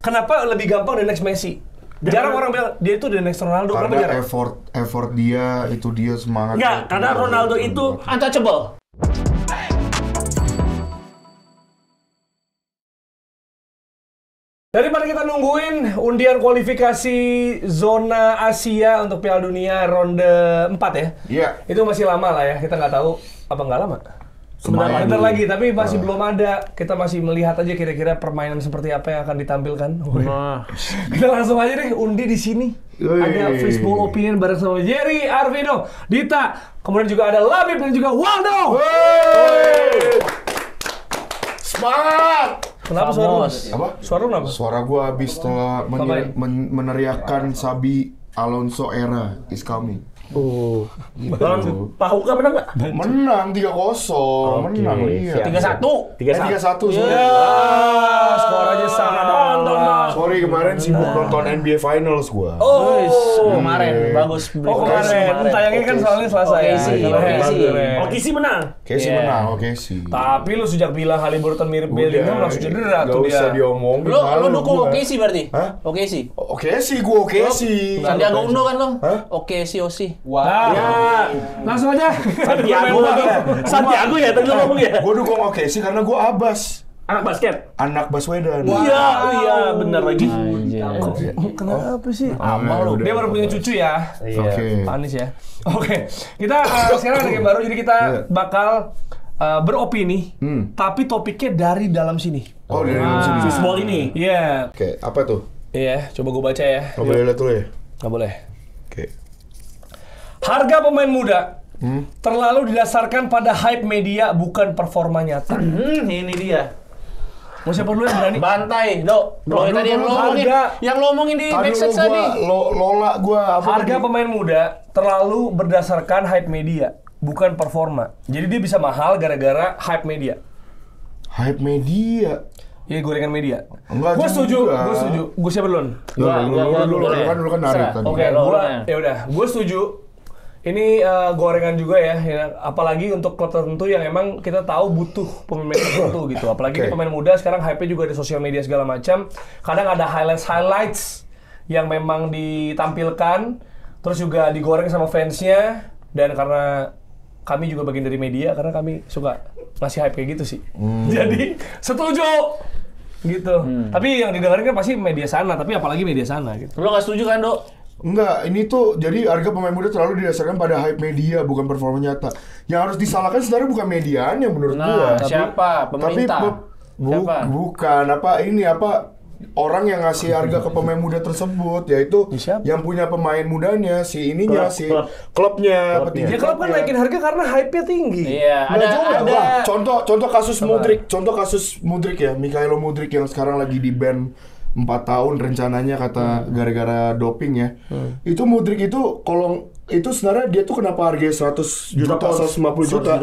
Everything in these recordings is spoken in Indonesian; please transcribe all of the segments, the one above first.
kenapa lebih gampang the next Messi? Jarang orang bilang dia itu the next Ronaldo. Karena effort dia, itu dia semangat. Enggak, karena Ronaldo itu untouchable. Daripada kita nungguin undian kualifikasi zona Asia untuk Piala Dunia ronde 4 ya? Iya. Itu masih lama lah ya, kita nggak tahu apa nggak lama. Sebentar lagi, tapi masih belum ada. Kita masih melihat aja kira-kira permainan seperti apa yang akan ditampilkan. Kita langsung aja deh undi di sini. Ada Fishbowl Opinion bareng sama Jerry, Arvino, Dita, kemudian juga ada Labib dan juga Waldo. Semangat! Kenapa suara lu? Apa? Suara lu kenapa? Suara gua habis setelah meneriakkan Xabi Alonso era is coming. Pahuka menang nggak? Menang 3-0. Menang lihat. 3-1. 3-1. Skor aja sama. Sorry kemarin sibuk nonton NBA Finals gua. Kemarin bagus. Kemarin. Tayangnya kan soalnya Selasa ya. Oke sih menang. Casey menang, oke sih. Tapi lu sejak bilang Haliburton mirip Bellingham langsung cedera tuh dia. Gak usah diomongin. Lu dukung oke sih berarti? Hah? Oke sih. Oke sih, gua oke sih. Sandiaga Uno kan lo? Hah? Oke sih Osi. Wah. Langsung aja. Santiago ya tadi lo ngomong ya. Gua dukung oke sih karena gua Abbas. Anak basket. Anak Baswedan. Iya, benar lagi. Kenapa sih? Amal lu. Dia baru punya cucu ya. Oke. Panis ya. Oke. Kita sekarang ada game baru, jadi kita bakal beropini, tapi topiknya dari dalam sini. Oh, dari dalam sini. Fishbowl ini. Iya. Oke, apa tuh? Iya, coba gue baca ya. Nggak boleh lihat dulu ya? Nggak boleh. Oke. Harga pemain muda terlalu didasarkan pada hype media, bukan performa nyata. Ini dia. Mau siapa dulu yang berani? Bantai, Dok. Lo tadi yang lo omongin di backstage tadi. Lola gua apa? Harga pemain muda terlalu berdasarkan hype media, bukan performa. Jadi dia bisa mahal gara-gara hype media. Hype media. Iya, gorengan media. Enggak. Gue setuju. Gue siapa duluan? Lu kan narik tadi. Oke, ya udah. Gue setuju. Ini gorengan juga ya, apalagi untuk klub tertentu yang emang kita tahu butuh pemain tertentu gitu. Apalagi pemain muda sekarang hype-nya juga di sosial media segala macam. Kadang ada highlights yang memang ditampilkan, terus juga digoreng sama fansnya. Dan karena kami juga bagian dari media, karena kami suka ngasih hype kayak gitu sih. Jadi setuju gitu. Tapi yang didengarin kan pasti media sana, tapi apalagi media sana gitu. Lo nggak setuju kan, Dok? Enggak, ini tuh jadi harga pemain muda terlalu didasarkan pada hype media, bukan performa nyata. Yang harus disalahkan sebenarnya bukan medianya menurut gua. Siapa? Pemerintah? Bukan orang yang ngasih harga ke pemain muda tersebut, yaitu yang punya pemain mudanya, si klubnya. Ya klub kan naikin harga karena hype-nya tinggi. Iya, ada. Contoh kasus Mudryk ya, Mikhailo Mudryk yang sekarang lagi di ban 4 tahun rencananya kata gara-gara doping ya. Itu Mudryk itu itu sebenarnya dia tuh kenapa harganya 100 juta, 150 juta.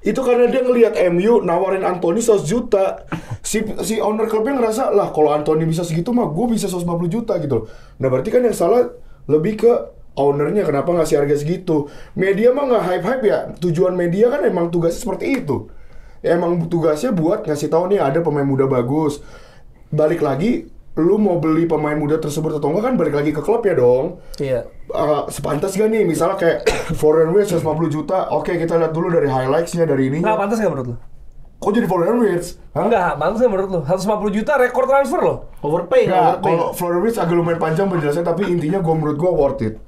Itu karena dia ngelihat MU nawarin Anthony 100 juta. Si owner klubnya ngerasa, lah kalau Anthony bisa segitu mah gue bisa 150 juta gitu. Nah berarti kan yang salah lebih ke ownernya, kenapa ngasih harga segitu. Media mah nggak hype-hype ya. Tujuan media kan emang tugasnya seperti itu. Ya, emang tugasnya buat ngasih tahu nih ada pemain muda bagus. Balik lagi, lu mau beli pemain muda tersebut atau enggak kan balik lagi ke klub ya dong. Iya. Sepantas gak nih, misalnya kayak Florian Wirtz 150 juta, oke kita lihat dulu dari highlights-nya dari ini. Nggak pantas nggak menurut lu? Kok jadi Florian Wirtz? Enggak, pantas nggak menurut lu? 150 juta rekor transfer loh. Overpay. Kalau Florian Wirtz agak lumayan panjang penjelasannya, tapi intinya menurut gue worth it.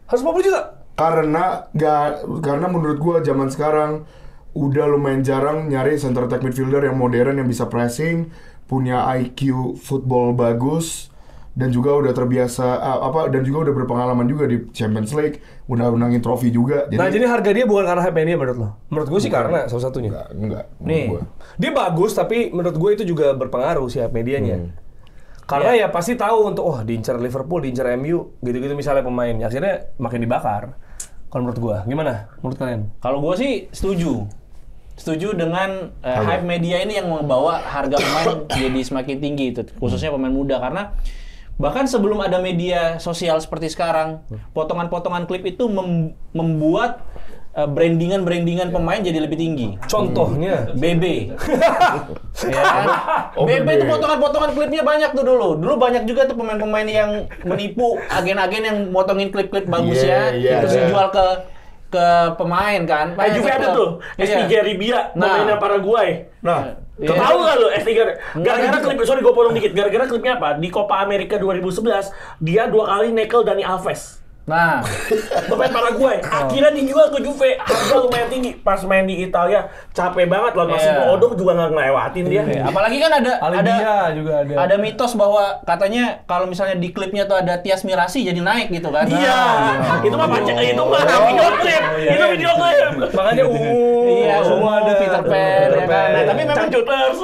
150 juta? Karena menurut gue zaman sekarang udah lumayan jarang nyari center attack midfielder yang modern yang bisa pressing, punya IQ football bagus, dan juga udah terbiasa dan juga udah berpengalaman juga di Champions League, udah menangin trofi juga. Jadi harga dia bukan karena hype media menurut lo? Menurut gue sih karena salah satunya. Enggak. Nih, dia bagus tapi menurut gue itu juga berpengaruh sih hype medianya. Karena ya pasti tahu untuk diincar Liverpool, diincar MU, gitu-gitu misalnya pemain, akhirnya makin dibakar. Kalau menurut gue, gimana? Menurut kalian? Kalau gue sih setuju dengan hype media ini yang membawa harga pemain jadi semakin tinggi itu, khususnya pemain muda, karena bahkan sebelum ada media sosial seperti sekarang, potongan-potongan klip itu membuat brandingan pemain jadi lebih tinggi. Contohnya BB. Ya kan? Oh, BP gede. itu potongan-potongan klipnya banyak tuh dulu. Dulu banyak juga tuh pemain-pemain yang menipu agen-agen yang motongin klip-klip bagusnya, terus iya. dijual ke pemain kan. Nah, juga ada tuh Iya. S3 Ribia, Nah. pemainnya Paraguay. Nah, Iya. Tahu nggak lo S3? Gara-gara klip, sorry gue potong dikit. Gara-gara klipnya apa? Di Copa America 2011, dia 2 kali nekel Dani Alves. Nah, Pemain Paraguay. Akhirnya dijual ke Juve. Harga lumayan tinggi. Pas main di Italia, capek banget loh. Masih Iya. Odok juga nggak ngelewatin dia. apalagi kan Alibia juga ada. ada mitos bahwa katanya kalau misalnya di klipnya tuh ada Tias Mirasih jadi naik gitu kan. Iya, itu mah baca, itu mah video klip. Itu video klip. Makanya Iya, semua ada Peter Pan, ya kan? Nah, tapi memang Cangcuters.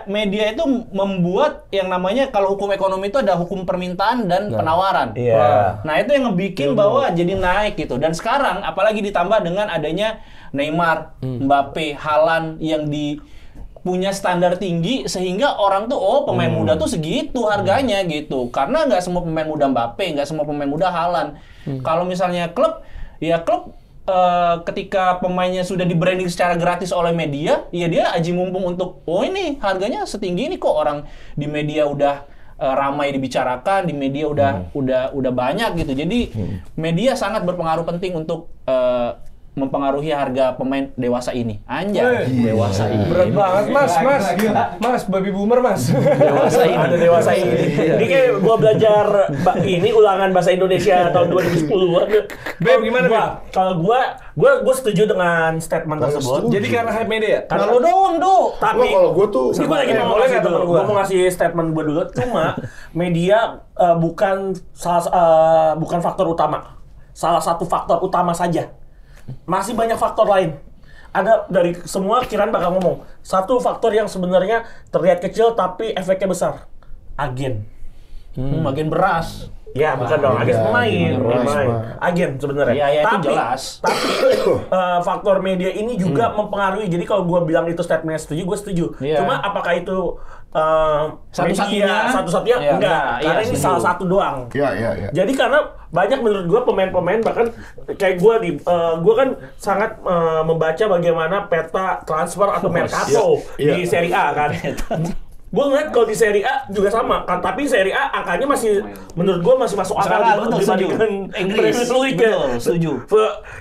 media itu membuat yang namanya kalau hukum ekonomi itu ada hukum permintaan dan penawaran. Iya. Nah, itu yang bikin bahwa jadi naik gitu. Dan sekarang apalagi ditambah dengan adanya Neymar, Mbappe, Haaland yang punya standar tinggi sehingga orang tuh pemain muda tuh segitu harganya gitu. Karena nggak semua pemain muda Mbappe, nggak semua pemain muda Haaland. Kalau misalnya klub ketika pemainnya sudah di-branding secara gratis oleh media, ya dia aji mumpung untuk ini harganya setinggi ini kok, orang di media udah ramai dibicarakan, di media udah banyak gitu. Jadi media sangat berpengaruh penting untuk mempengaruhi harga pemain dewasa ini. Anjay, dewasa ini. Berat banget, Mas, baby boomer, Mas. Dewasa ini. Ada dewasa ini. Ini kayak gua belajar ini ulangan bahasa Indonesia tahun 2010-an. Beb, gimana, Beb? Kalau gua setuju dengan statement tersebut. Jadi karena hype media. Karena lo doang, Do. Tapi kalau gue tuh ini gue lagi mau boleh ngasih nggak dulu. temen Gue mau ngasih statement gue dulu. Cuma media bukan faktor utama. Salah satu faktor utama saja. Masih banyak faktor lain. Ada dari semua Kiran bakal ngomong. Satu faktor yang sebenarnya terlihat kecil tapi efeknya besar. Agen. Agen beras. Ya, bukan dong. Agen pemain. Agen sebenarnya. Iya, itu jelas. Tapi faktor media ini juga mempengaruhi. Jadi kalau gue bilang itu statement gue setuju. Iya. Cuma apakah itu Satu-satunya? satu-satunya? Iya, Enggak. iya, Karena ini setuju. salah satu doang. Iya. Jadi karena banyak menurut gue pemain-pemain bahkan kayak gue kan sangat membaca bagaimana peta transfer atau mercato di Serie A kan. Gue ngeliat kalau di Serie A juga sama kan, tapi Serie A angkanya masih menurut gue masih masuk akal Betul, setuju. dibandingkan Inggris. Premier League ya. Betul, setuju.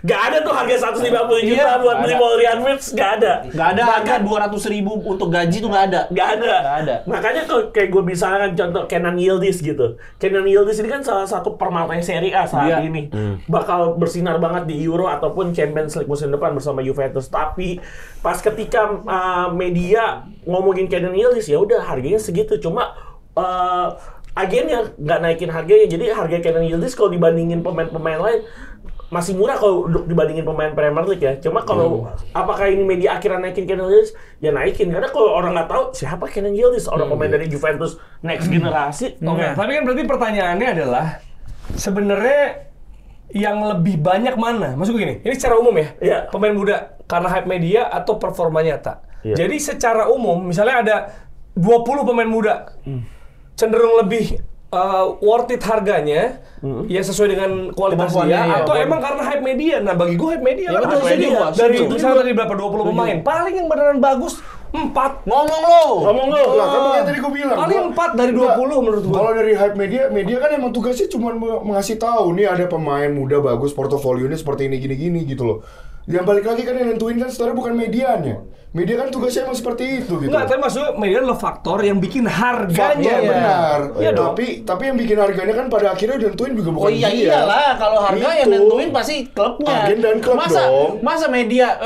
Gak ada tuh harga 150 juta Iya, buat beli ada. Florian Wirtz, gak ada. Nggak ada harga 200.000 untuk gaji tuh nggak ada. Gak ada. Nggak ada. Makanya kalau kayak gue misalkan contoh Kenan Yildiz gitu. Kenan Yildiz ini kan salah satu permata Serie A saat Iya. ini. Bakal bersinar banget di Euro ataupun Champions League musim depan bersama Juventus. Tapi pas ketika media ngomongin Kenan Yildiz, ya udah harganya segitu. Cuma agennya nggak naikin harganya. Jadi harga Kenan Yildiz kalau dibandingin pemain-pemain lain masih murah kalau dibandingin pemain Premier League ya. Cuma kalau apakah ini media akhirnya naikin Kenan Yildiz? Ya naikin, karena kalau orang nggak tahu siapa Kenan Yildiz, orang pemain dari Juventus next generasi. Oke, tapi kan berarti pertanyaannya adalah sebenarnya yang lebih banyak mana? Maksud gue gini, ini secara umum ya, Iya. pemain muda karena hype media atau performa nyata. Iya. Jadi secara umum, misalnya ada 20 pemain muda, cenderung lebih worth it harganya, ya sesuai dengan kualitas Kemampuannya, dia, iya. atau emang karena hype media? Nah bagi gue hype media Ya, lah. betul, Hype setuju media. gua, Dari setuju. misalnya tadi berapa 20 pemain, paling yang beneran bagus 4. Ngomong lo. Ngomong lo. Lah, kan makanya tadi gue bilang. Paling 4 dari 20 menurut gue. Kalau dari hype media kan emang tugasnya cuma mengasih tahu nih ada pemain muda bagus, portofolionya seperti ini gini-gini gitu loh. Yang balik lagi kan yang nentuin kan sebenarnya bukan medianya. Media kan tugasnya emang seperti itu gitu. Enggak, tapi maksudnya media adalah faktor yang bikin harganya. Iya benar. Iya dong. Tapi yang bikin harganya kan pada akhirnya udah nentuin juga bukan Oh iya dia. iyalah, kalau harga yang Itu. nentuin pasti klubnya. Agen dan klub dong. Masa media,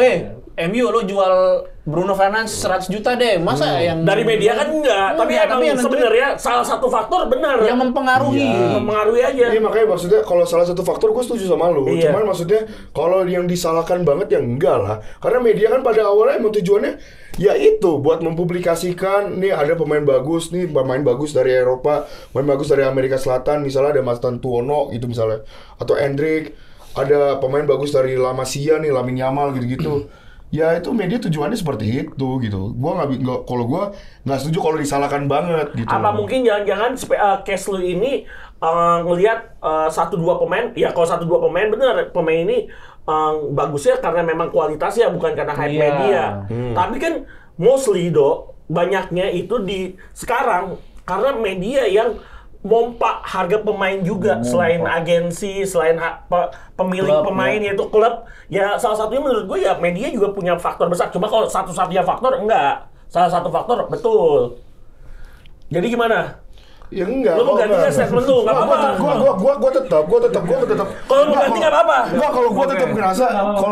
MU lo jual Bruno Fernandes 100 juta deh. Masa yang Dari media kan enggak, tapi Enggak, emang tapi yang nentuin- sebenarnya salah satu faktor benar. yang mempengaruhi. mempengaruhi aja. Iya makanya maksudnya kalau salah satu faktor gue setuju sama lu. Iya. Cuman maksudnya kalau yang disalahkan banget ya enggak lah. Karena media kan pada awalnya emang tujuannya ya itu buat mempublikasikan nih ada pemain bagus nih, pemain bagus dari Eropa, pemain bagus dari Amerika Selatan, misalnya ada Mas Tantuono gitu misalnya, atau Endrick, ada pemain bagus dari La Masia nih, Lamine Yamal gitu-gitu. Ya itu media tujuannya seperti itu gitu. Kalau gua nggak setuju kalau disalahkan banget gitu. Apa mungkin jangan-jangan case lu ini ngelihat 1-2 pemain, ya kalau 1-2 pemain bener, pemain ini bagusnya karena memang kualitasnya bukan karena hype Iya. media. Tapi kan mostly banyaknya itu di sekarang karena media yang mompa harga pemain juga selain agensi, selain pemilik Klub, pemain yaitu klub. Ya salah satunya menurut gue ya media juga punya faktor besar. Cuma kalau satu-satunya faktor enggak. Salah satu faktor betul. Jadi gimana? Ya enggak. Lu mau ganti nggak statement lu? Nggak apa-apa. Gua tetap. Kalau mau ganti nggak apa-apa. Enggak, kalau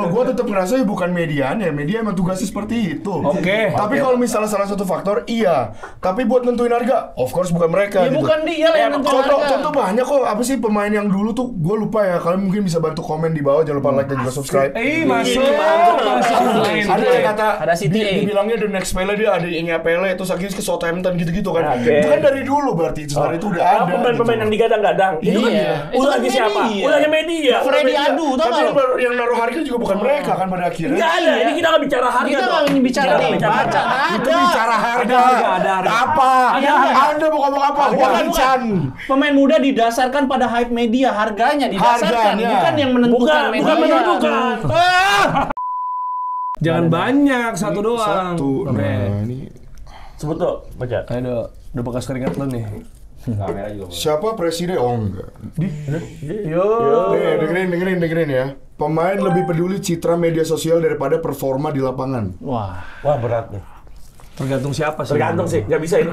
gua tetap ngerasa ya bukan medianya, media emang tugasnya seperti itu. Oke. Tapi kalau misalnya salah satu faktor, iya. Tapi buat nentuin harga, of course bukan mereka. Ya gitu. bukan dia lah yang nentuin harga. Contoh banyak kok, apa sih pemain yang dulu tuh, gue lupa ya. Kalian mungkin bisa bantu komen di bawah, jangan lupa like dan juga subscribe. Masuk. Ada yang kata, Ada City A. dibilangnya the next Pele, dia ada Inge Pele, terus akhirnya ke Southampton gitu-gitu kan. Oke. Itu kan dari dulu berarti, sebenarnya itu udah ada. Pemain-pemain yang digadang-gadang. Itu kan Iya. ulahnya Itu kan siapa? media. Ulahnya media. Freddy Adu, tau Tapi nggak lo? yang naruh harga juga bukan mereka kan pada akhirnya. Nggak ada. Ini kita nggak bicara harga. Kita dong. nggak bicara Kita nih, bicara baca. harga. Itu bicara harga. Ada harga. Apa? Anda mau ngomong apa? Wancan. Pemain muda didasarkan pada hype media, harganya didasarkan, Harganya. bukan yang menentukan media. Bukan menentukan. Jangan banyak, satu doang. Satu. Oke. Nah, ini Sebut tuh, baca. Ayo, udah bekas keringat lu nih. siapa presiden? Oh enggak. Yo. Nih, dengerin ya. Pemain lebih peduli citra media sosial daripada performa di lapangan. Wah, Berat nih. Tergantung siapa sih. Tergantung sih, nggak bisa ini.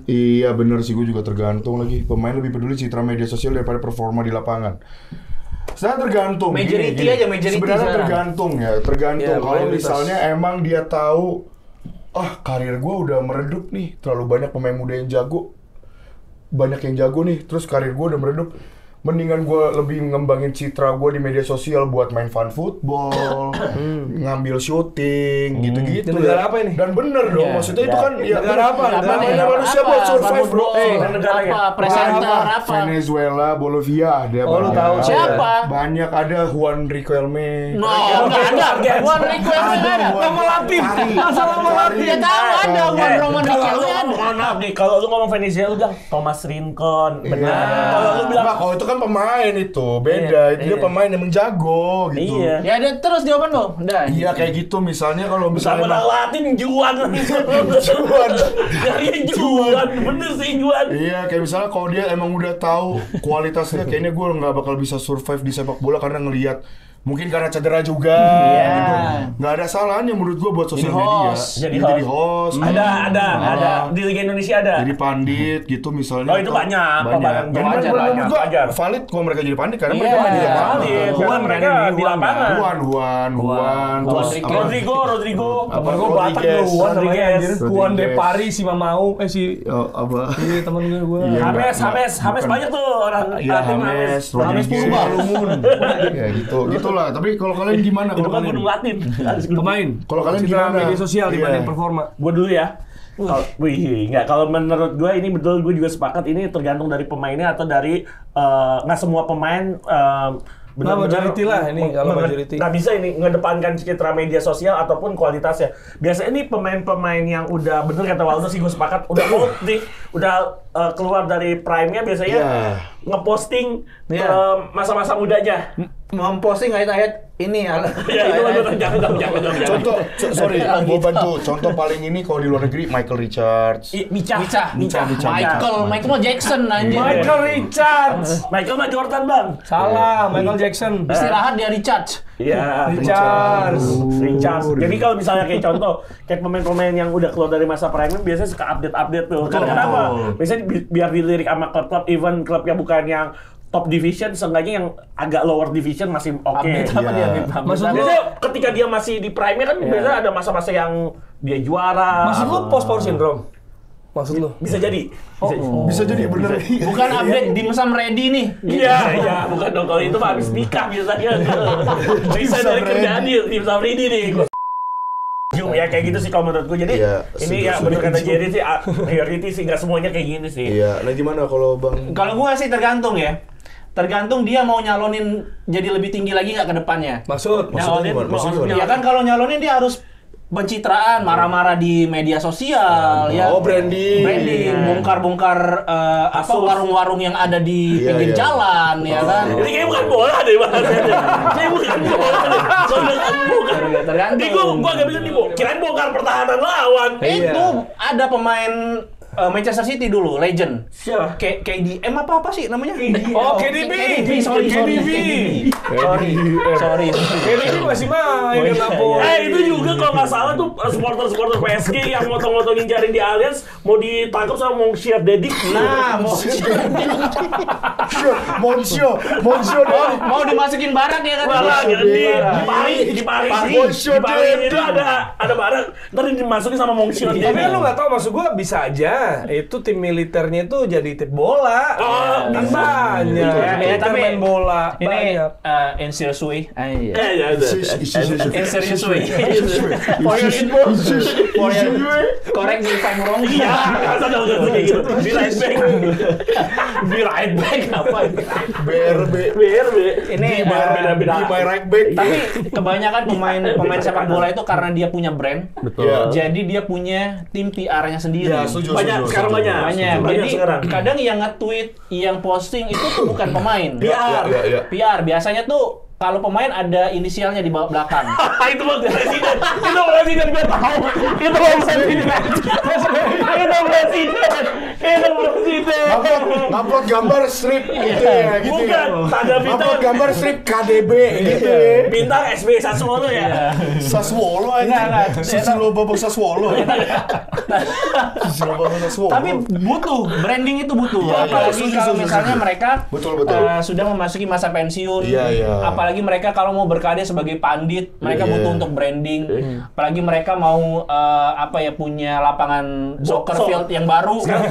Iya bener sih, gue juga tergantung lagi. Pemain lebih peduli citra media sosial daripada performa di lapangan. Sebenarnya tergantung. Majority Gini. aja, majority Sebenarnya sekarang. tergantung ya, tergantung. Iya, Kalau mayoritas. misalnya emang dia tahu, karir gue udah meredup nih, terlalu banyak pemain muda yang jago, banyak yang jago nih, terus karir gue udah meredup. Mendingan gue lebih ngembangin citra gue di media sosial buat main fun football, ngambil syuting, gitu-gitu. Di negara apa ini? Dan bener dong, Iya. maksudnya itu kan ya Negara apa? Namanya manusia buat survive bro. negaranya. apa? Presenter apa? Venezuela, Bolivia ada. Oh, lu banyak. tahu. Siapa? Banyak ada Juan Riquelme. No, nggak ada. Juan Riquelme nggak ada. Nama Latin. Asal nama Latin. Dia tahu ada Juan Roman Riquelme ada. Mohon maaf nih, kalau lu ngomong Venezuela lu bilang Thomas Rincon, benar. Iya. Kalau lu bilang Nah, kalau itu kan pemain itu beda. Itu dia pemain yang menjago gitu. iya. Ya ada terus jawaban lo. Udah. Iya kayak gitu misalnya kalau Sama misalnya Latin Juan. Juan. Dari Juan, bener sih Juan. Iya, kayak misalnya kalau dia emang udah tahu kualitasnya, kayaknya gue nggak bakal bisa survive di sepak bola karena ngelihat mungkin karena cedera juga, gitu. Nggak ada salahnya menurut gue buat sosial Jadi media. host. Jadi Jadi host. host. Ada di Liga Indonesia ada. Jadi pandit gitu misalnya. Oh, itu banyak. Banyak. Dan Wajar, menurut gua wajar. valid kalau mereka jadi pandit karena Iya, mereka main di lapangan. Valid, Juan karena mereka kan ini, di Juan lapangan. Juan, terus Rodrigo. apa? Rodrigo. Temen gue Batak Rodriguez. tuh, Juan namanya Rodriguez. anjir. Juan de Paris si Mamau, si Oh, apa? ini temen gue. Iya. Hames Bukan. banyak tuh orang Iya, tim Hames, Purba. Rodriguez. Ya gitu, gitulah. Tapi kalau kalian gimana? Itu Kalau kan kalian? Gunung Latin. Pemain. Kalau kalian Citra gimana? media sosial Iya. dibanding performa. Gue dulu ya. Nggak. Kalau menurut gue ini betul, gue juga sepakat ini tergantung dari pemainnya atau dari nggak semua pemain majority lah ini, kalau majority. Nggak bisa ini ngedepankan citra media sosial ataupun kualitasnya. Biasanya ini pemain-pemain yang udah bener kata Waldo sih, gue sepakat udah old nih, udah keluar dari prime-nya biasanya Iya. ngeposting Iya. masa-masa mudanya. Memposting ayat-ayat ini ya. Ya itu jangan. Contoh, sorry, gue bantu. Contoh paling ini kalau di luar negeri Michael Richards. Micha. Michael Jackson anjir. Michael Richards. Michael mah Jordan bang. Salah, Michael Jackson. Istirahat dia Richard. Iya, Richards. Jadi kalau misalnya kayak contoh, kayak pemain-pemain yang udah keluar dari masa prime biasanya suka update tuh. Karena kenapa? Biasanya biar dilirik sama klub-klub, even klub yang bukan yang top division, seenggaknya yang agak lower division masih oke. Update apa Iya. dia? Maksud lu, Biasanya ketika dia masih di prime kan biasanya ada masa-masa yang dia juara. maksud lu post-power syndrome? Maksud lu? Bisa jadi. Bisa jadi bener. Bukan update dimsum ready nih. Iya, bukan dong. Kalau itu mah habis nikah biasanya. Bisa dari kerjaan dia, tim Samridi nih. Ya kayak gitu sih kalau menurut gue. Jadi Iya, ini ya setuju. bener kata Jerry sih, priority sih nggak semuanya kayak gini sih. Iya, nah gimana kalau Bang? Kalau gua sih tergantung ya. Tergantung dia mau nyalonin jadi lebih tinggi lagi nggak ke depannya. Maksud? Maksudnya gimana? Maksudnya gimana? Ya kan kalau nyalonin dia harus pencitraan, marah-marah di media sosial, ya. Oh, branding. Bongkar-bongkar apa warung-warung yang ada di pinggir jalan, ya kan. Ini kayak bukan bola deh bahasanya. Kayak bukan bola deh. Soalnya bukan. Tergantung. Ini gua gak bisa nih, kirain bongkar pertahanan lawan. Itu ada pemain Manchester City dulu, legend. Siapa? KDM apa sih namanya? Oh, KDB. Sorry. KDB masih main kenapa? Itu juga kalau nggak salah tuh supporter PSG yang motong-motongin jaring di Allianz mau ditangkap sama Monsieur Dedik. Nah, mau dimasukin barak ya kan? Barak ya, di Paris itu ada barak, ntar dimasukin sama Monsieur Tapi Dedik. lu nggak tahu, maksud gua bisa aja itu tim militernya itu jadi tim bola. Kan banyak. Ya, tapi main bola ini banyak. in serious way. In serious way. For your info. Correct me if I'm wrong. Iya, udah kayak gitu. Di right back apa? BRB. Ini beda-beda. Di my right back. tapi kebanyakan pemain sepak bola itu karena dia punya brand. Betul. Jadi dia punya tim PR-nya sendiri. Ya, setuju. Sekarang banyak. Jadi Sekarang. kadang yang nge-tweet, yang posting itu tuh bukan pemain. Ya. PR biasanya tuh kalau pemain ada inisialnya di belakang. Itu mau presiden. Itu presiden gue tahu. Itu presiden. Upload gambar strip gitu ya, gitu Bukan, tanda bintang. Upload gambar strip KDB gitu ya. Bintang SB Sassuolo ya. Sassuolo aja. Susilo Babak Sassuolo. Susilo Babak Sassuolo. Tapi butuh, branding itu butuh. Iya, Apalagi setuju, kalau setuju, misalnya setuju. mereka Betul. sudah memasuki masa pensiun. Iya. Apalagi mereka kalau mau berkarya sebagai pandit, mereka Iya. butuh untuk branding. Apalagi mereka mau punya lapangan soccer field yang baru. Sekarang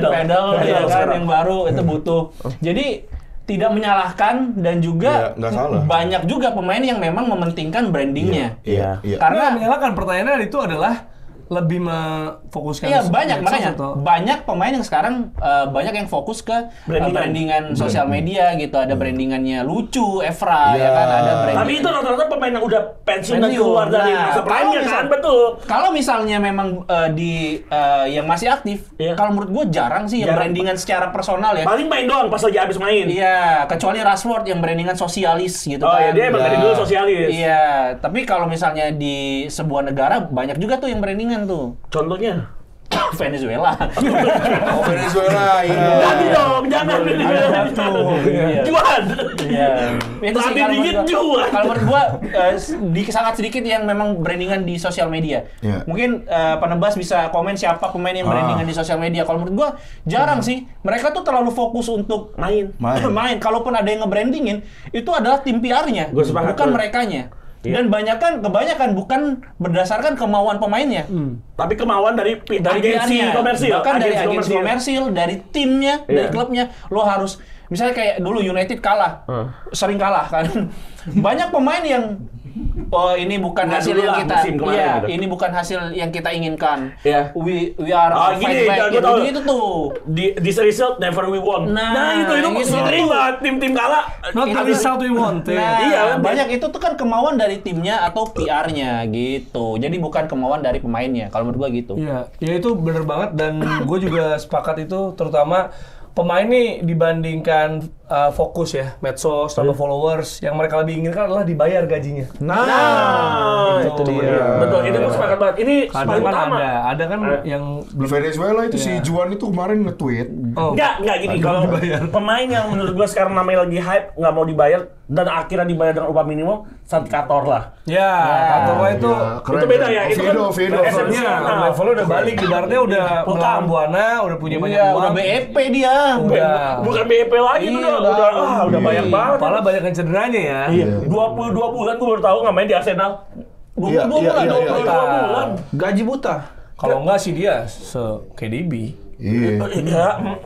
pedal ya kan, sekarang. yang baru itu butuh. Jadi tidak menyalahkan dan juga Iya, nggak salah. banyak juga pemain yang memang mementingkan brandingnya. Iya. Karena Karena menyalahkan pertanyaannya itu adalah lebih memfokuskan. iya banyak, medsos makanya atau- banyak pemain yang sekarang banyak yang fokus ke brandingan sosial media gitu. Ada brandingannya lucu, Evra, Iya. ya kan, ada branding. Tapi itu rata-rata pemain yang udah pensiun dan Pensiun. keluar dari Nah, masa prime-nya kalau kan, misal- betul. Kalau misalnya memang yang masih aktif, Iya. kalau menurut gue jarang sih yang Jarang. brandingan secara personal ya. Paling main doang pas lagi abis main. Iya, kecuali Rashford yang brandingan sosialis gitu Oh kan. ya, dia emang dari dulu sosialis. Iya, tapi kalau misalnya di sebuah negara banyak juga tuh yang brandingan tuh. Contohnya? Venezuela. Oh, Venezuela. Ganti dong, jangan Venezuela. Iya. Juan. Iya. Itu sih Tadi kalau dikit menurut jual. kalau menurut gua sangat sedikit yang memang brandingan di sosial media. Iya. Mungkin penebas bisa komen siapa pemain yang brandingan di sosial media. Kalau menurut gua jarang sih. Mereka tuh terlalu fokus untuk Main. main. Kalaupun ada yang nge-brandingin, itu adalah tim PR-nya, Gua sepakat, bukan gua. merekanya. Iya. Dan kebanyakan bukan berdasarkan kemauan pemainnya. Tapi kemauan dari agensi PR-nya. komersil. Bahkan dari agensi komersil, dari timnya, dari Iya. klubnya, lo harus misalnya kayak dulu United kalah, sering kalah kan. Banyak pemain yang ini bukan Nggak hasil dulu yang lah, kita, musim kemarin iya, gitu. ini bukan hasil yang kita inginkan. Iya. We are Gini, fight back, gua tahu. gitu tuh. This result never we won. Nah, itu gitu. sering banget tim-tim kalah. Not the result we want. Nah, Iya, kan? banyak itu tuh kan kemauan dari timnya atau PR-nya gitu. Jadi bukan kemauan dari pemainnya. Kalau menurut gua gitu. Iya, ya itu bener banget dan gue juga sepakat itu, terutama pemain nih dibandingkan fokus ya medsos sama followers, yang mereka lebih inginkan adalah dibayar gajinya. Nah, itu dia. Betul, ini gue sepakat banget. Ini Kadang paling kan utama. ada kan yang Di Venezuela itu si Juan itu kemarin nge-tweet. Enggak gini, kalau pemain yang menurut gue sekarang namanya lagi hype, nggak mau dibayar, dan akhirnya dibayar dengan upah minimum, Santi Kator lah. Ya, Katorwa itu keren. itu beda ya, itu kan Oviedo. levelnya, levelnya udah balik, ibaratnya udah melawan Buana, udah punya banyak Iya, uang. udah BEP dia. Udah. Bukan BEP lagi Iya, tuh, udah banyak banget. Kepala banyak yang cederanya ya. Iya, 22 bulan gue baru tahu nggak main di Arsenal. 22 bulan, 22 bulan. Gaji buta. Kalau enggak sih dia KDB. Iya.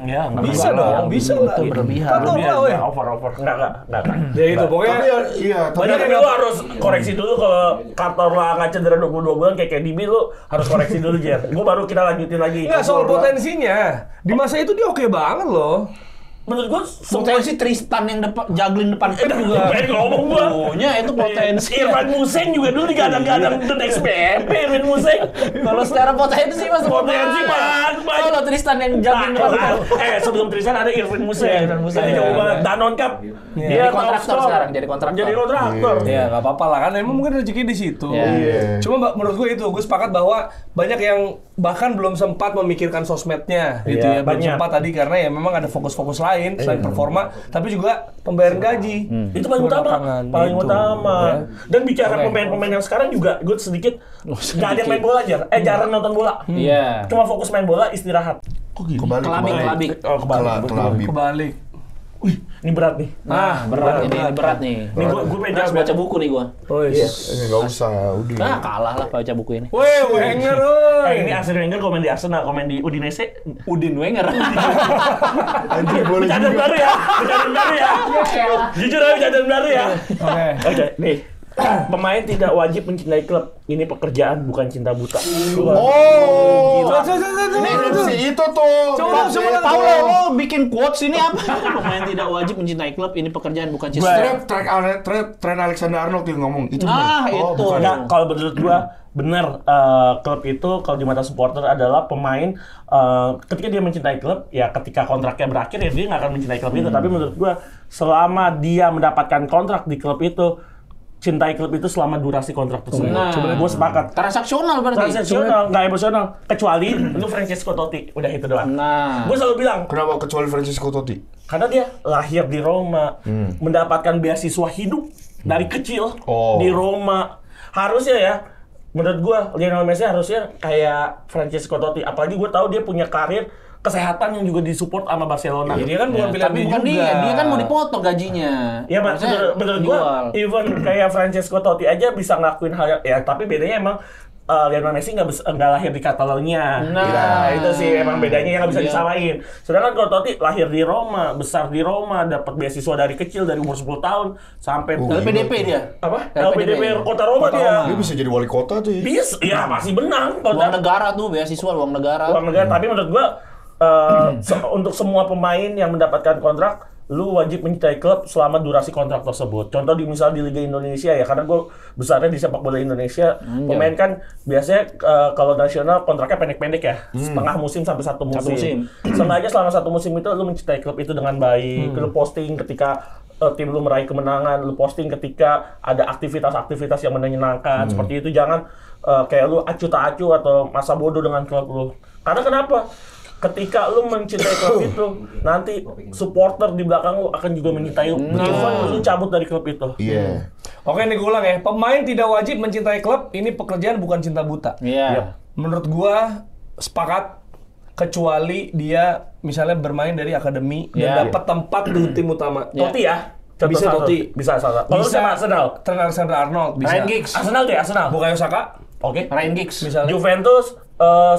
Ya, Bisa dong, bisa lah. Itu berlebihan. Katorwa, weh. Over. Enggak. Ya itu pokoknya. Tapi iya, tapi Banyak yang lu harus koreksi dulu kalau Katorla nggak cedera 22 bulan kayak KDB, lu harus koreksi dulu, Jer. Gue baru kita lanjutin lagi. Enggak, soal potensinya. Di masa itu dia oke banget loh. menurut gue Potensi Tristan yang juggling depan Pep juga. pengen ngomong gua. Punya itu potensi. Irfan Museng juga dulu digadang-gadang the next PP Irfan Museng. Kalau secara potensi mas Potensi banget. Kalau Tristan yang juggling depan Pep. Sebelum Tristan ada Irfan Museng. Irfan Museng. Ini jauh banget. Danon Cup. Jadi kontraktor sekarang, jadi kontraktor. Jadi kontraktor. Ya nggak apa-apa lah kan, emang mungkin rezeki di situ. Iya. Cuma menurut gue gue sepakat bahwa banyak yang bahkan belum sempat memikirkan sosmednya gitu Iya, ya. Belum banyak. sempat tadi karena ya memang ada fokus-fokus lain selain performa, tapi juga pembayaran gaji. Itu paling utama, Belakangan, paling gitu. utama. Ya. Dan bicara Oke. pemain-pemain yang sekarang juga, gue sedikit nggak ada yang main bola aja. Jarang nonton bola. Iya. Cuma fokus main bola, istirahat. Kok gitu? Kebalik. Kelabing. Oh, Kelabing. Kebalik. Wih, ini berat nih. Berat nih. Ini gue pengen harus baca buku nih gua. Oh Iya, nggak usah, udah. Nah, kalah lah baca buku ini. Weh, Wenger, Ini Arsene Wenger komen di Arsenal, komen di Udinese. Udin Wenger. Anjir, boleh Bercanda juga. baru ya, bercanda baru ya. Jujur aja bercanda baru ya. Oke. Oke, nih. Pemain tidak wajib mencintai klub. Ini pekerjaan, bukan cinta buta. Oh, Ini si itu tuh. Coba, Paulo, lo bikin quotes ini apa? Pemain tidak wajib mencintai klub, ini pekerjaan bukan cinta. Trent Alexander-Arnold yang ngomong itu. Ah, bener. itu. bukan. Nah, kalau menurut gua benar klub itu kalau di mata supporter adalah pemain ketika dia mencintai klub ya ketika kontraknya berakhir ya dia nggak akan mencintai klub itu, tapi menurut gua selama dia mendapatkan kontrak di klub itu cintai klub itu selama durasi kontrak tersebut. Nah. Gue sepakat. Transaksional berarti. Transaksional, nggak emosional. Kecuali lu Francesco Totti, udah itu doang. Nah. Gue selalu bilang, Kenapa kecuali Francesco Totti? karena dia lahir di Roma, mendapatkan beasiswa hidup dari kecil Oh. di Roma. Harusnya ya, menurut gua Lionel Messi harusnya kayak Francesco Totti. Apalagi gue tahu dia punya karir kesehatan yang juga disupport sama Barcelona. Ya, dia kan bukan pilihan Tapi dia bukan juga. dia kan mau dipotong gajinya. Ya, Mas, Maksudnya menurut gua, jual. even kayak Francesco Totti aja bisa ngelakuin hal ya, tapi bedanya emang Lionel Messi nggak lahir di Catalonia. Nah. Itu sih emang bedanya yang nggak bisa Iya. disamain. Sedangkan kalau Totti lahir di Roma, besar di Roma, dapat beasiswa dari kecil dari umur 10 tahun sampai LPDP dia. apa? LPDP. LPDP Kota Roma dia. Dia bisa jadi wali kota tuh ya. Bisa, ya masih menang. Uang negara tuh, beasiswa uang negara. Uang negara. Tapi menurut gua untuk semua pemain yang mendapatkan kontrak, lu wajib mencintai klub selama durasi kontrak tersebut. Contoh misalnya di Liga Indonesia ya, karena gue besarnya di sepak bola Indonesia, pemain kan biasanya kalau nasional kontraknya pendek-pendek ya, setengah musim sampai satu musim. Sengaja selama satu musim itu lu mencintai klub itu dengan baik, lu posting ketika tim lu meraih kemenangan, lu posting ketika ada aktivitas-aktivitas yang menyenangkan, seperti itu. Jangan kayak lu acuh tak acuh atau masa bodoh dengan klub lu. Karena kenapa? Ketika lu mencintai klub itu, nanti supporter di belakang lu akan juga mencintai lu. Even lu cabut dari klub itu. Iya. Oke, nih gue ulang ya. Pemain tidak wajib mencintai klub, ini pekerjaan bukan cinta buta. Iya. Menurut gua sepakat, kecuali dia misalnya bermain dari akademi dan Iya. dapat tempat di tim utama. Totti ya. Contoh Bisa satu. Totti. Bisa salah. Kalau Bisa sama Arsenal. Trent Alexander-Arnold bisa. Ryan Giggs. Arsenal deh, Arsenal. Bukayo Saka Oke. Ryan Giggs. misalnya. Juventus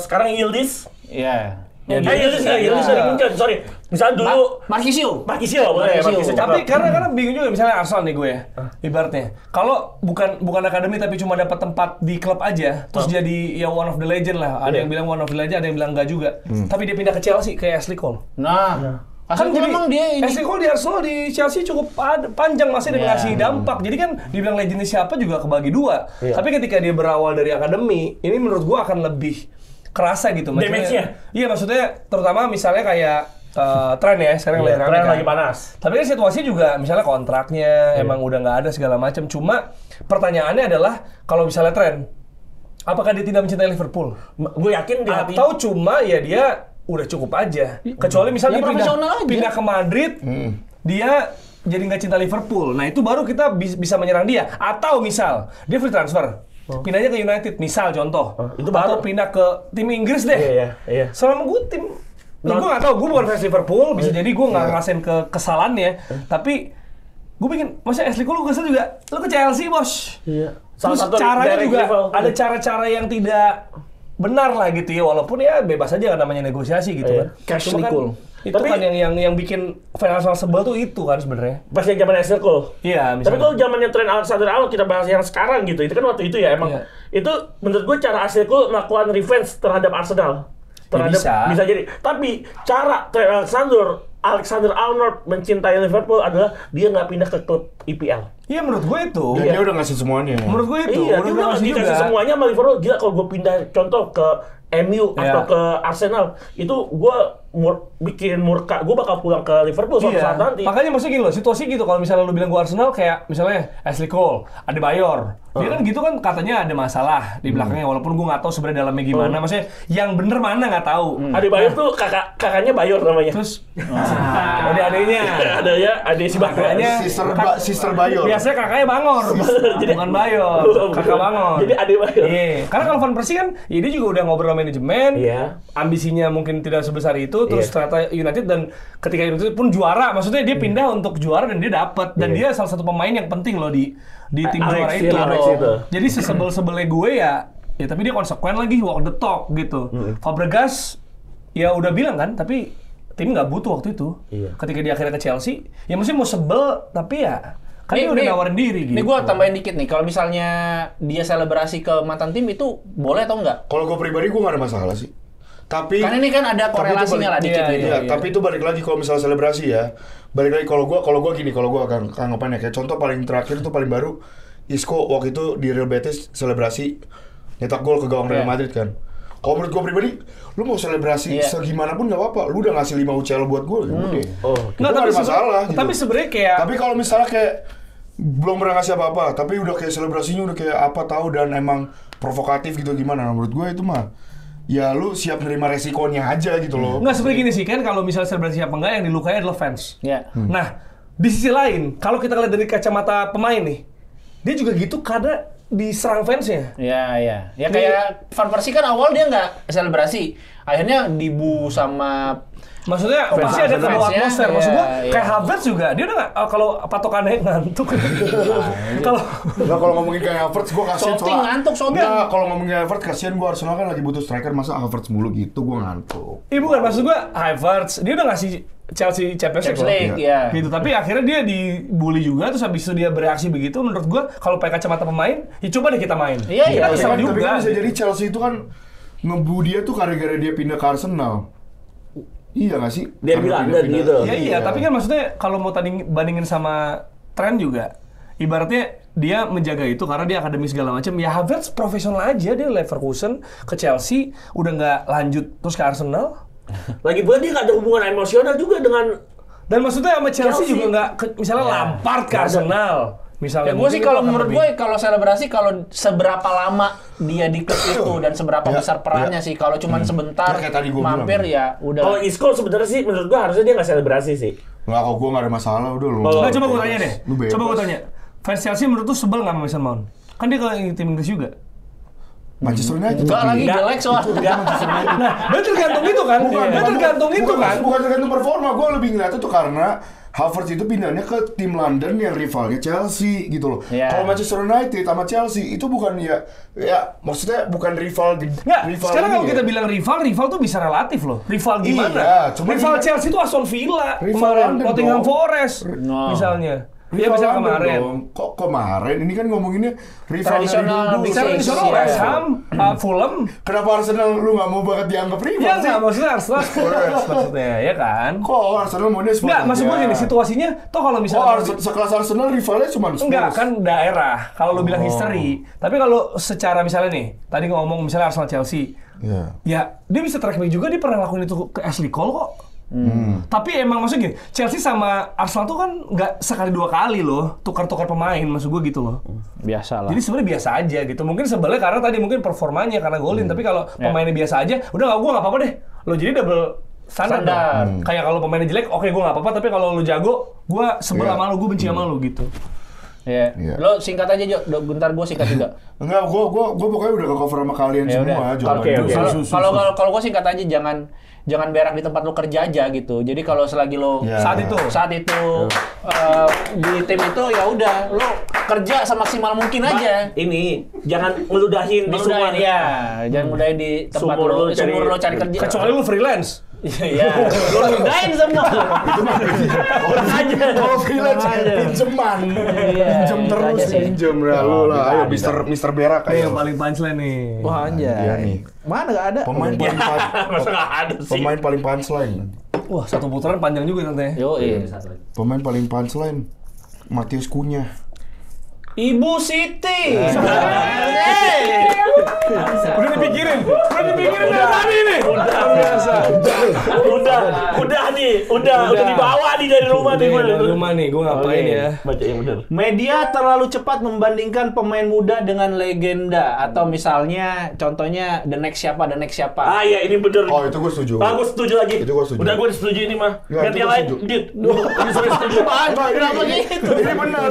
sekarang Yildiz. Iya. Yildiz dari Munchen, sorry. Misalnya dulu Marquisio. Marquisio boleh, Marquisio. Tapi karena bingung juga misalnya Arsenal nih gue ya, ibaratnya. Kalau bukan akademi tapi cuma dapat tempat di klub aja, terus jadi ya one of the legend lah. Ada yang bilang one of the legend, ada yang bilang enggak juga. Tapi dia pindah ke Chelsea kayak Ashley Cole. Nah. Kan jadi memang dia ini. Ashley Cole di Arsenal di Chelsea cukup panjang masih dia ngasih dampak. Jadi kan dibilang legendnya siapa juga kebagi dua. Tapi ketika dia berawal dari akademi, ini menurut gua akan lebih kerasa gitu. Damage-nya? Iya, maksudnya terutama misalnya kayak tren ya sekarang Iya, rame tren kan. lagi panas. Tapi kan situasi juga misalnya kontraknya emang udah nggak ada segala macam. Cuma pertanyaannya adalah kalau misalnya tren, apakah dia tidak mencintai Liverpool? Gue yakin di hati Atau cuma ya dia udah cukup aja. Kecuali misalnya Ya, dia profesional aja. pindah ke Madrid, dia jadi nggak cinta Liverpool. Nah itu baru kita bisa menyerang dia. Atau misal dia free transfer, pindahnya ke United, misal contoh. itu baru. Atau pindah ke tim Inggris deh. Iya. Selama gue tim, gue nggak tahu. Gue bukan fans Liverpool, bisa jadi gue nggak ngerasain kesalahannya. Tapi gue bikin, maksudnya Ashley Cole lu kesel juga, lu ke Chelsea bos. Iya. Terus Salah satu caranya direct juga rival. ada cara-cara yang tidak benar lah gitu ya, walaupun ya bebas aja kan namanya negosiasi gitu kan. Cash Cuma kan, cool. itu Tapi- kan yang bikin fans Arsenal sebel tuh itu kan sebenarnya. Pas yang zaman Ashley Cole. Iya, Tapi misalnya. kalau zamannya Trent Alexander-Arnold kita bahas yang sekarang gitu, itu kan waktu itu ya emang. Iya. Itu menurut gue cara Ashley Cole melakukan revenge terhadap Arsenal. Ya bisa. Bisa jadi. Tapi cara Trent Alexander Alexander Arnold mencintai Liverpool adalah dia nggak pindah ke klub IPL. Iya menurut gue itu. Dan dia udah ngasih semuanya. Menurut gue itu. Iya, dia udah dikasih semuanya sama Liverpool. Gila kalau gue pindah contoh ke MU atau ke Arsenal, itu gue bikin murka. Gue bakal pulang ke Liverpool suatu saat nanti. Makanya maksudnya gini loh, situasi gitu. Kalau misalnya lu bilang gue Arsenal, kayak misalnya Ashley Cole, Adebayor. Dia kan gitu kan katanya ada masalah di belakangnya. Walaupun gue nggak tahu sebenarnya dalamnya gimana. Maksudnya yang bener mana nggak tahu. Adebayor tuh kakaknya Bayor namanya. Terus adik-adiknya. Adik si Bayor. Kakaknya Sister Bayor. Biasanya kakaknya Bangor, bukan Bayor. Kakak Bangor. Jadi adik Bayor. Iya. Karena kalau Van Persie kan, ya dia juga udah ngobrol sama manajemen. Iya. Ambisinya mungkin tidak sebesar itu. Terus ternyata United, dan ketika United pun juara, maksudnya dia pindah untuk juara dan dia dapat. Dan dia salah satu pemain yang penting loh di tim juara itu. Jadi sesebel-sebelnya gue ya tapi dia konsekuen lagi, walk the talk gitu. Fabregas ya udah bilang kan, tapi tim nggak butuh waktu itu. Ketika dia akhirnya ke Chelsea, ya mesti mau sebel, tapi ya kan dia udah nawarin diri gitu. Nih gue tambahin dikit nih, kalau misalnya dia selebrasi ke mantan tim itu boleh atau enggak? Kalau gue pribadi gue nggak ada masalah sih. Tapi kan ini kan ada korelasinya lah dikit gitu. Iya, tapi itu balik lagi kalau misalnya selebrasi ya. Balik lagi kalau gue gini, kalau gue akan ngapain ya? Kayak contoh paling terakhir itu paling baru, Isco waktu itu di Real Betis selebrasi nyetak gol ke gawang Real Madrid kan. Kalau menurut gue pribadi, lu mau selebrasi segimana pun nggak apa-apa. Lu udah ngasih 5 UCL buat gue, udah. Nggak, tapi masalah. Gitu. Tapi sebenarnya kayak. Tapi kalau misalnya kayak belum pernah ngasih apa-apa, tapi udah kayak selebrasinya udah kayak apa tahu dan emang provokatif gitu gimana? Menurut gue itu mah. Ya lu siap nerima resikonya aja gitu loh. Nggak, seperti gini sih kan, kalau misalnya selebrasi apa enggak, yang dilukai adalah fans. Nah, di sisi lain, kalau kita lihat dari kacamata pemain nih, dia juga gitu karena diserang fansnya. Ya kayak Van Persie kan awal dia nggak selebrasi, akhirnya dibu sama. Maksudnya pasti ada kebawa atmosfer. Maksud gua kayak Havertz juga, dia udah nggak kalau patokannya ngantuk. Kalau ngomongin kayak Havertz, gua kasihan soalnya ngantuk soalnya. Nggak, kalau ngomongin Havertz kasihan gua, Arsenal kan lagi butuh striker, masa Havertz mulu gitu, gua ngantuk. Iya bukan, maksud gua Havertz dia udah ngasih Chelsea Champions League gitu, tapi akhirnya dia dibully juga, terus habis itu dia bereaksi begitu. Menurut gua kalau pakai kacamata pemain, ya coba deh kita main. Iya. Tapi kan bisa jadi Chelsea itu kan ngebu dia tuh gara-gara dia pindah ke Arsenal. Iya nggak sih? Dia bilang gitu. Iya, tapi kan maksudnya kalau mau bandingin sama Trent juga, ibaratnya dia menjaga itu karena dia akademi segala macam. Ya Havertz profesional aja, dia Leverkusen ke Chelsea udah nggak lanjut terus ke Arsenal. Lagi pula dia nggak ada hubungan emosional juga dengan, dan maksudnya sama Chelsea juga nggak misalnya Lampard ke Arsenal. Misalnya, ya gue sih kalau menurut gue kalau selebrasi kalau seberapa lama dia di klub itu dan seberapa besar perannya sih. Kalau cuma sebentar mampir ya udah. Kalau Isco sebenarnya sih menurut gue harusnya dia nggak selebrasi sih. Nggak, kok gue nggak ada masalah udah loh. Nah, coba gue tanya deh. Coba gue tanya. Fans Chelsea menurut tuh sebel nggak sama Mason Mount? Kan dia ke tim Inggris juga. Manchester United enggak lagi jelek soalnya. Nah, berarti tergantung itu kan? Bukan tergantung performa. Gue lebih ngeliatnya tuh karena Havertz itu pindahnya ke tim London yang rivalnya Chelsea gitu loh. Kalau Manchester United sama Chelsea itu bukan ya maksudnya bukan rival. Sekarang kalau kita bilang rival tuh bisa relatif loh. Rival gimana? Iya, rival Chelsea itu Aston Villa, rival Nottingham Forest misalnya. Iya bisa kemarin. Kok kemarin? Ini kan ngomonginnya rival tradisional West Ham, Fulham. Kenapa Arsenal lu nggak mau banget dianggap rival? Ya nggak, maksudnya Arsenal Spurs maksudnya, ya kan? Kok Arsenal maunya Spurs? Nggak, maksud gue gini, situasinya toh kalau misalnya sekelas Arsenal rivalnya cuma Spurs. Enggak, kan daerah. Kalau lu bilang history. Tapi kalau secara misalnya nih, tadi ngomong misalnya Arsenal Chelsea. Ya, dia bisa track back juga, dia pernah lakuin itu ke Ashley Cole kok. Tapi emang maksudnya gini, Chelsea sama Arsenal tuh kan nggak sekali dua kali loh tukar-tukar pemain, maksud gue gitu loh. Biasa lah. Jadi sebenarnya biasa aja gitu. Mungkin sebelnya karena tadi mungkin performanya karena golin, tapi kalau pemainnya biasa aja, udah gue nggak apa-apa deh. Lo jadi double standar. Kayak kalau pemainnya jelek, oke gue nggak apa-apa, tapi kalau lo jago, gue sebel sama lo, gue benci sama lo gitu. Iya. Lo singkat aja Jo, bentar gue singkat juga. Enggak, gue pokoknya udah ke-cover sama kalian semua. Kalau gue singkat aja, jangan berak di tempat lo kerja aja gitu. Jadi kalau selagi lo saat itu di tim itu ya udah lo kerja semaksimal mungkin aja. Ini jangan ngeludahin di semua. Ya, jangan ngeludahin di tempat sumur lo cari kerja. Kecuali lo freelance. Iya, lo ludahin semua. Itu mah aja. Kalau freelance pinjeman, pinjem lalu lah. Ayo Mister Berak ayo. Yang paling punchline nih. Wah anjay. Mana nggak ada? Pemain paling punchline. Wah, satu putaran panjang juga nanti. Pemain paling punchline Matius Cunha. Ibu Siti. Udah dipikirin dari tadi nih. Udah dibawa nih dari rumah nih. Dari rumah nih, gue ngapain ya? Baca yang benar. Media terlalu cepat membandingkan pemain muda dengan legenda atau misalnya contohnya the next siapa. Ah iya ini bener. Oh, itu gue setuju. Gue setuju lagi. Itu gua setuju. Udah gue setuju ini mah. Nggak, Ganti itu yang gua lain. setuju. Dit. Ini saya setuju. Kenapa gitu? Ini benar.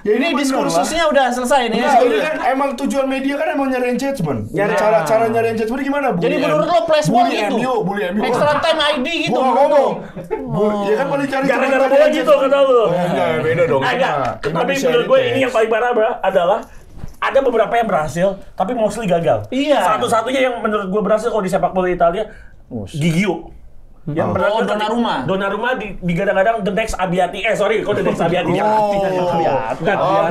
Ya, Ini diskursusnya udah selesai nih. Nah, ini kan emang tujuan media kan emang nyari engagement. Cara nyari engagement gimana? Jadi menurut lo flashball gitu? Bully MU. Extra time ID gitu. Gua nggak ngomong. Ya kan paling cari Gara-gara bola gitu kata lu. Enggak, beda dong. Enggak. Tapi menurut gue ini yang paling parah adalah ada beberapa yang berhasil, tapi mostly gagal. Iya. Satu-satunya yang menurut gue berhasil kalau di sepak bola Italia, Gigio. Yang Donnarumma digadang-gadang the next Abbiati. Kok the next Abbiati? Abbiati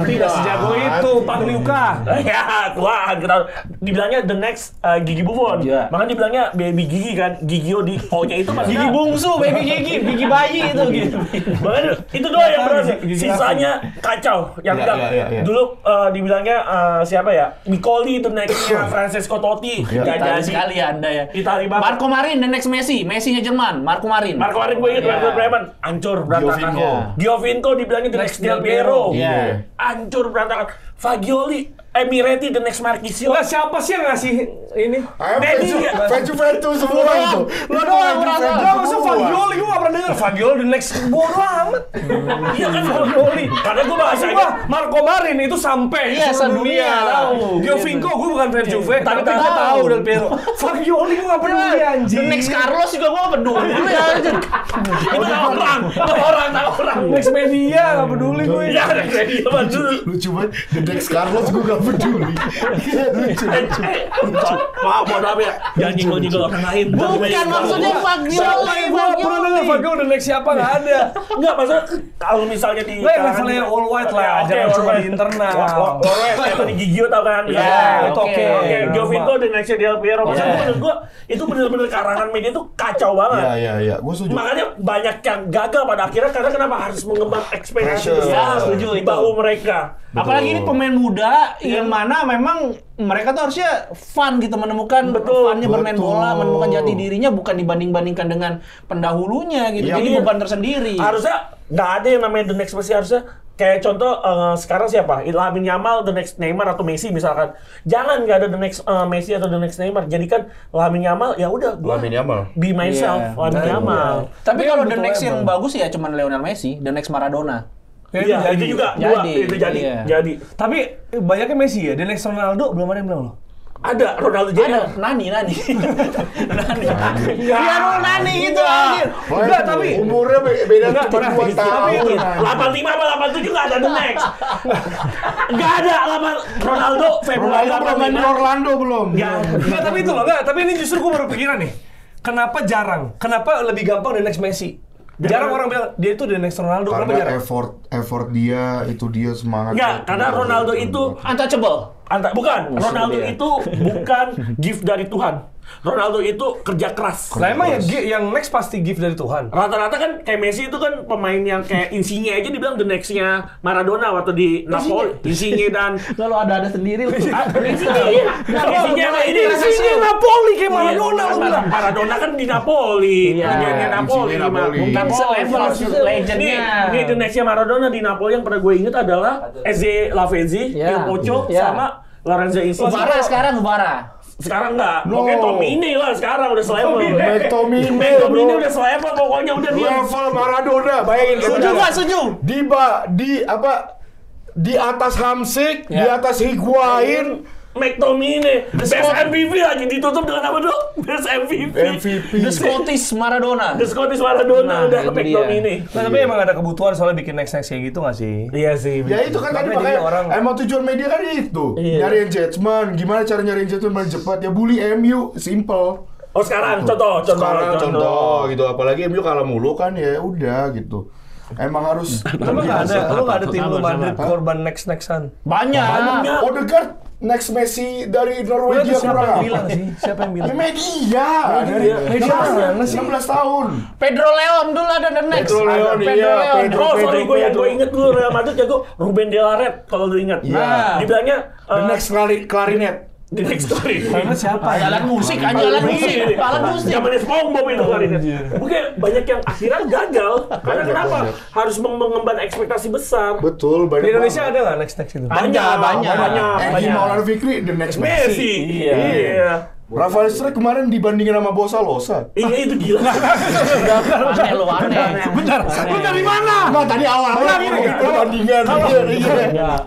tidak sejago itu, Pagliuca. Ya, dibilangnya the next Gigi Buffon. Makanya dibilangnya baby Gigi kan, Gigio di O-nya itu masih Gigi bungsu, baby Gigi bayi itu gitu. Makanya itu doang yang berhasil. Sisanya kacau. Yang dulu dibilangnya siapa ya? Nicoli the next-nya Francesco Totti. Italia sekali Anda ya. Italia banget. Marco Marin the next Messi-nya Jerman. Marco Marin gue inget Werder Bremen hancur berantakan. Giovinco dibilangnya the next Del Piero. Hancur berantakan. Fagioli, Miretti the next Marchisio. Lah siapa sih yang ngasih ini? Juventus semua itu. Lo doang merasa. Lo masuk Fagioli, gue gak pernah denger Fagioli the next. Bodoh amat. Iya kan Fagioli. Karena gue bahasanya Marco Marin itu sampai seluruh dunia tahu. Giovinco gue bukan fan Juve, tapi gue tahu Del Piero. Fagioli gue gak peduli anjing. The next Carlos juga gue gak peduli. itu orang. Next media gak peduli gue. Iya, next media banget. Lucu banget. The next Carlos gue gak peduli. Lucu. Maaf, mohon maaf ya. Jangan nyinggol-nyinggol orang lain. Bukan maksudnya Fagioli. Gue gak pernah denger Fagioli the next siapa gak ada. Enggak, maksudnya kalau misalnya di levelnya all white lah, jangan cuma di internal. All white kayak tadi Gigio tau kan? Iya, itu oke. Giovinco the next Del Piero. Maksudnya menurut gue itu bener-bener karangan media itu kacau banget. Iya, gue setuju. Makanya banyak yang gagal pada akhirnya karena kenapa harus mengembang ekspektasi besar di bahu mereka. Apalagi ini pemain muda yang mana memang mereka tuh harusnya fun gitu menemukan funnya bermain bola, menemukan jati dirinya bukan dibanding-bandingkan dengan pendahulunya gitu. Jadi beban tersendiri. Harusnya nggak ada yang namanya the next Messi, harusnya kayak contoh sekarang siapa? Lamine Yamal the next Neymar atau Messi misalkan. Jangan nggak ada the next Messi atau the next Neymar. Jadikan Lamine Yamal ya udah Lamine Yamal. Be myself, Lamine Yamal. Tapi kalau the next yang bagus ya cuman Lionel Messi, the next Maradona. Iya, itu juga jadi. Tapi banyaknya Messi ya, the next Ronaldo belum ada yang bilang loh. Ada Ronaldo jadi Nani. Ya, Nani gitu anjir. Enggak, tapi umurnya beda cuma 2 tahun. 85 apa 87 enggak ada the next. Enggak ada Ronaldo Februari Orlando belum. Enggak, tapi itu loh, tapi ini justru gue baru pikiran nih. Kenapa jarang? Kenapa lebih gampang the next Messi? Jarang orang bilang dia itu the next Ronaldo. Kenapa jarang? Effort dia, semangat. Enggak, karena Ronaldo itu untouchable. Bukan, Ronaldo itu bukan gift dari Tuhan. Ronaldo itu kerja keras. Lah emang yang next pasti gift dari Tuhan. Rata-rata kan kayak Messi itu kan pemain yang kayak Insigne aja dibilang the next-nya Maradona waktu di Napoli. Insigne dan lalu ada sendiri. Insigne Napoli kayak Maradona lu bilang. Maradona kan di Napoli. Legendnya Napoli. Bukan selevel legendnya. Ini the next-nya Maradona di Napoli yang pernah gue inget adalah Eze Lavezzi, Il Pocho sama Lorenzo Insigne. Sekarang enggak, pokoknya Tomine lah sekarang udah selevel. McTominay udah selevel pokoknya udah dia. Level Maradona, bayangin. Setuju. Di atas Hamsik, di atas Higuain. McTominay, best MVP lagi ditutup dengan apa tuh? Best MVP. The Scottish Maradona udah ke McTominay. Nah, tapi emang ada kebutuhan soalnya bikin next kayak gitu nggak sih? Iya sih. Ya itu kan tadi makanya emang tujuan media kan itu. Nyari engagement, gimana cara nyari engagement paling cepat? Ya bully MU, simple. Oh sekarang contoh gitu. Apalagi MU kalah mulu kan ya udah gitu. Emang harus. Lu nggak ada tim lu Madrid korban next-nextan? Banyak. Odegaard next Messi dari Udah Norwegia tuh siapa yang kurang bilang apa? sih? Siapa yang bilang? Ya media. Dari Media mana sih? 16 tahun. Pedro Leon dulu ada the next. Pedro Leon, Pedro iya, Leon. Pedro. Oh sorry, gue inget dulu Real Madrid jago Ruben de la Red kalau lu inget. Iya. Dibilangnya The next clarinet. the next story. Karena siapa? Alat musik, alat musik. Zamannya SpongeBob itu klarinnya. Mungkin banyak yang akhirnya gagal karena kenapa? Harus mengemban ekspektasi besar. Betul, banyak. Di Indonesia banget. ada nggak next itu? Banyak. Maulana Fikri the next Messi. Messi. Iya. Rafael Struijk kemarin dibandingin sama Bosa Losa. Iya itu gila. Aneh lu, aneh. Bentar, lu dari mana? Nah, tadi awal-awal ini perbandingan. Iya.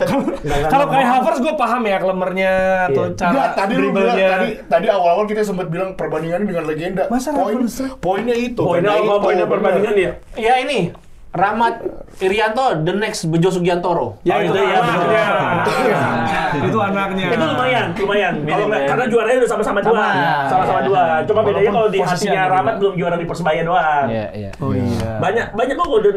Kalau kayak Havertz gue paham ya klemernya atau cara Enggak, tadi lu bilang dribblenya. tadi awal-awal kita sempat bilang perbandingannya dengan legenda. Masa Rafael Struijk? Poinnya itu. Poinnya apa? Poinnya perbandingan ya. Ya ini Rahmat Irianto the next Bejo Sugiantoro. Ya itu ya, anaknya. itu anaknya. Itu lumayan. Kalau nggak karena juaranya udah sama-sama dua. Sama-sama dua. Cuma bedanya kalau di posisinya hatinya beda. Rahmat belum juara di Persebaya doang. Iya. Oh iya. Banyak kok kode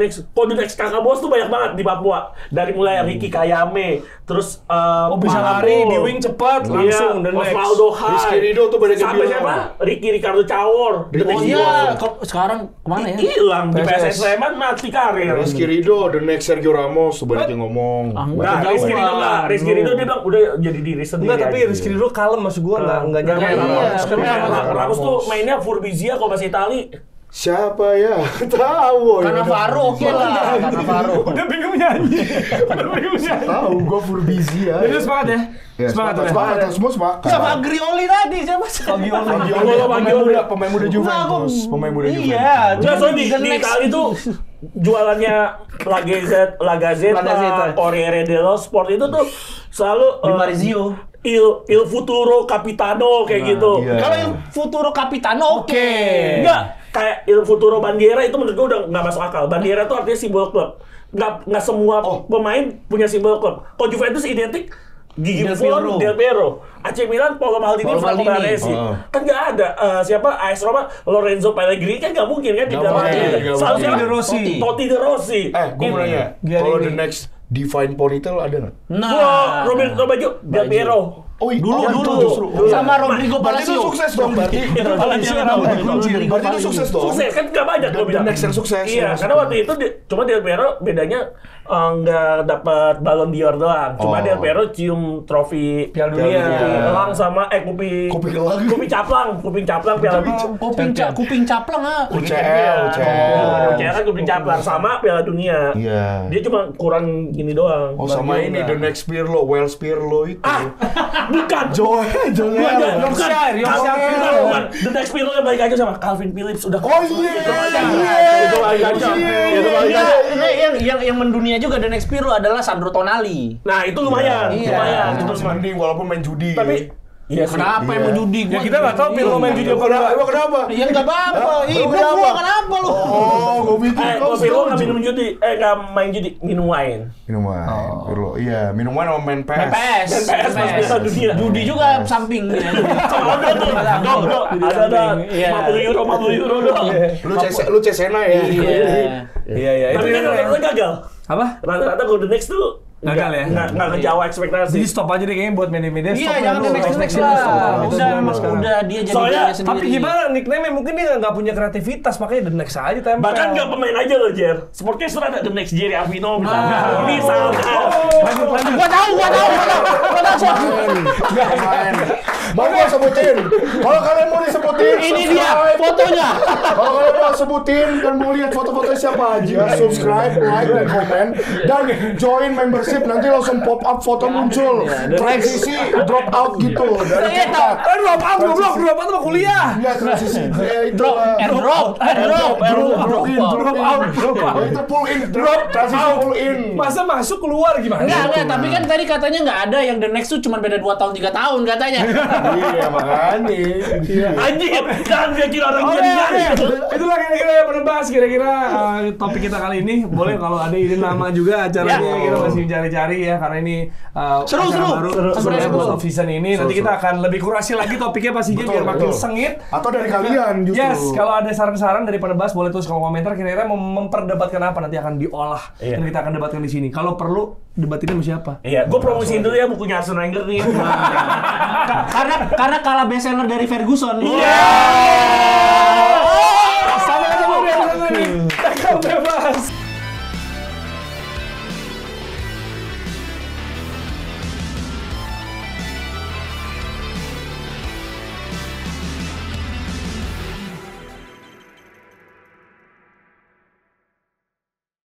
next kakak bos tuh banyak banget di Papua. Dari mulai Ricky Kayame, terus Oh bisa lari di wing cepat langsung dan next. Osvaldo Hai. Rizky Ridho tuh banyak yang Sampai bilang. siapa? Ricardo Cawor. The Oh next iya, Juara. kok sekarang kemana ya? Hilang di PSS. PSS Sleman mati karir. Rizky Ridho, the next Sergio Ramos, tuh banyak yang ngomong. Nah, Rizky Ridho enggak. Rizky Ridho dia bilang udah jadi diri sendiri. Enggak, tapi aja. Rizky Ridho kalem maksud gue nggak nyampe Iya, Ramos tuh mainnya Furbizia kalau bahasa Itali. Siapa ya? Tahu. Cannavaro oke lah, Cannavaro. Udah bingung nyanyi. Tahu gua Furbizia. Jadi semangat ya. Ya, Semangat. semangat, semua semangat. Sama Grioli tadi siapa? Pemain muda Juventus. Pemain muda Juventus. Iya, Enggak, soalnya di the next. Itali tuh jualannya La Gazzetta, Corriere dello Sport itu tuh selalu Di Marizio. Il Futuro Capitano kayak gitu. iya. Kalau yang Futuro Capitano oke. Enggak, kayak Il Futuro Bandiera itu menurut gue udah nggak masuk akal. Bandiera itu artinya simbol klub. Nggak semua pemain punya simbol klub. Kalau Juventus identik Gigi Buffon, Del Piero, AC Milan, Paolo Maldini, Franco Baresi. Kan nggak ada siapa AS Roma, Lorenzo Pellegrini kan nggak mungkin kan di dalam mungkin. siapa? De Rossi. Totti De Rossi. Gue mau nanya, kalau the next Divine Ponytail ada nggak? Nah, Roberto Baggio, Del Piero. Oh, dulu. Sama Rodrigo Berarti itu Palacio. sukses dong, berarti. Berarti itu sukses dong. Sukses kan nggak banyak gue bilang. The next yang sukses. Iya, karena waktu itu cuma Del Piero bedanya nggak dapat Ballon d'Or doang. Cuma Del Piero cium trofi Piala Dunia. kuping elang sama Kuping elang. kuping caplang Piala Dunia. Kuping caplang ah. UCL. Kan kuping caplang sama Piala Dunia. Iya. Dia cuma kurang gini doang. Oh, sama ini the next Pirlo, Wells Pirlo itu. Bukan. Joel. Yorkshire. Bukan. The next Pirlo yang balik aja sama Calvin Phillips udah. Oh iya. Itu balik aja. Itu balik aja. Yang mendunia juga the next Pirlo adalah Sandro Tonali. Nah, itu lumayan. Iya. Lumayan. Itu masih mending walaupun main judi. Tapi iya sih. Kenapa yang mau judi? Ya kita nggak tahu Pirlo main judi apa enggak. Emang kenapa? Ya nggak apa-apa. Ih, Lu kenapa? gua kenapa lu? Oh, gue pikir Kalau Pirlo nggak minum judi, nggak main judi, minum wine. Minum wine, Pirlo. Iya, minum wine sama main PS. PS. PS pas Piala Dunia. Judi juga samping. Ada tuh, ada Iya. 50 euro dong. Lu Cesena ya? Iya, Tapi kan rata-rata gagal. Apa? Rata-rata Golden Next tuh Gagal ya? Nggak ngejawab ekspektasi. Jadi stop aja deh kayaknya buat media-media. Iya, stop jangan dulu. next Stop lah. dulu. Udah Stop memang sekarang. udah dia jadi Soalnya, dirinya sendiri. Tapi gimana nickname mungkin dia nggak punya kreativitas makanya the next aja tempel. Bahkan nggak pemain aja loh, Jer. Sportcaster ada The Next Jerry Avino misalnya. Misalnya. Lanjut. Gua tahu siapa. Mau gua sebutin? Kalau kalian mau disebutin, Ini dia fotonya. Kalau kalian mau sebutin dan mau lihat foto-foto siapa aja, subscribe, like, dan komen, dan join membership. Nanti langsung pop up foto muncul. Transisi drop out gitu dari Iya, tahu. cetak. Drop out goblok, drop out sama kuliah. Iya, transisi. Itu Drop Oh, itu pull in, drop, transisi pull in. Masa masuk keluar gimana? Enggak, tapi kan tadi katanya nggak ada yang the next tuh cuma beda 2 tahun 3 tahun katanya. Iya, makanya. Anjir, jangan dia kira orang Oke, jadi. itulah kira-kira yang menebas kira-kira topik kita kali ini. Boleh kalau ada ide nama juga acaranya kita masih bicara cari-cari ya karena ini Seru. baru sebenarnya Seru. buat off season ini. Nanti kita akan lebih kurasi lagi topiknya pastinya biar makin sengit. Atau dari kalian justru. Yes, kalau ada saran-saran dari penebas boleh tulis kolom komentar kira-kira mau memperdebatkan apa nanti akan diolah dan kita akan debatkan di sini. Kalau perlu debatinnya sama siapa? Iya, gue promosiin dulu ya bukunya Arsene Wenger nih. Karena kalah bestseller dari Ferguson. Sampai ketemu di episode ini.